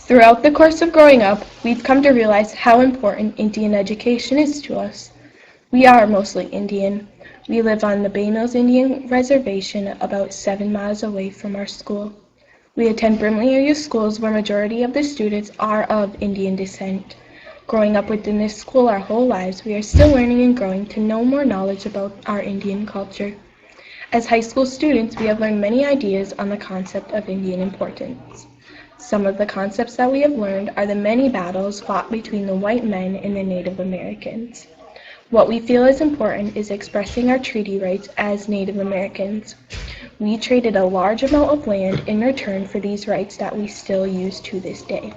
Throughout the course of growing up, we've come to realize how important Indian education is to us. We are mostly Indian. We live on the Bay Mills Indian Reservation about 7 miles away from our school. We attend Brimley area schools where majority of the students are of Indian descent. Growing up within this school our whole lives, we are still learning and growing to know more knowledge about our Indian culture. As high school students, we have learned many ideas on the concept of Indian importance. Some of the concepts that we have learned are the many battles fought between the white men and the Native Americans. What we feel is important is expressing our treaty rights as Native Americans. We traded a large amount of land in return for these rights that we still use to this day.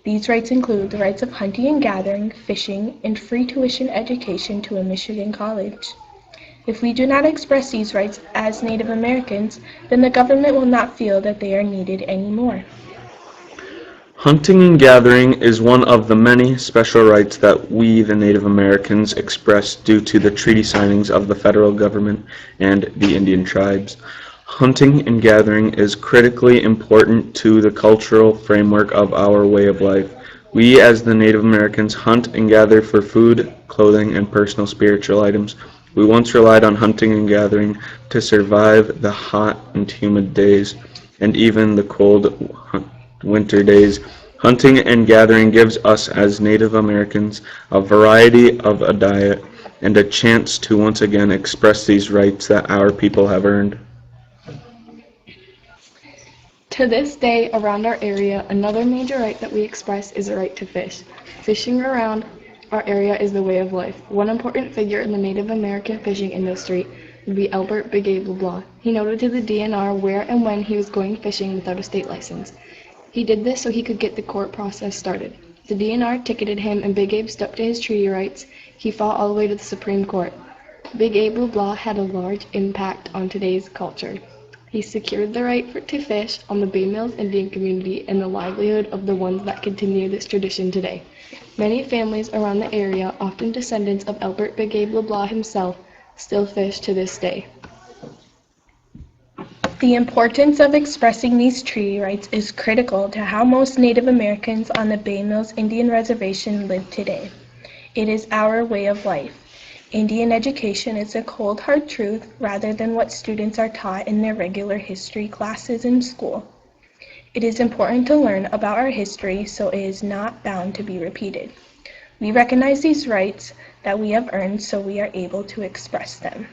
These rights include the rights of hunting and gathering, fishing, and free tuition education to a Michigan college. If we do not express these rights as Native Americans, then the government will not feel that they are needed anymore. Hunting and gathering is one of the many special rights that we, the Native Americans, express due to the treaty signings of the federal government and the Indian tribes. Hunting and gathering is critically important to the cultural framework of our way of life. We, as the Native Americans, hunt and gather for food, clothing, and personal spiritual items. We once relied on hunting and gathering to survive the hot and humid days and even the cold winter days. Hunting and gathering gives us as Native Americans a variety of a diet and a chance to once again express these rights that our people have earned. To this day, around our area, another major right that we express is the right to fish. Fishing around our area is the way of life. One important figure in the Native American fishing industry would be Albert Big Abe LeBlanc. He noted to the DNR where and when he was going fishing without a state license. He did this so he could get the court process started. The DNR ticketed him and Big Abe stuck to his treaty rights. He fought all the way to the Supreme Court. Big Abe LeBlanc had a large impact on today's culture. He secured the right to fish on the Bay Mills Indian community and the livelihood of the ones that continue this tradition today. Many families around the area, often descendants of Albert Big Abe LeBlanc himself, still fish to this day. The importance of expressing these treaty rights is critical to how most Native Americans on the Bay Mills Indian Reservation live today. It is our way of life. Indian education is a cold, hard truth rather than what students are taught in their regular history classes in school. It is important to learn about our history so it is not bound to be repeated. We recognize these rights that we have earned so we are able to express them.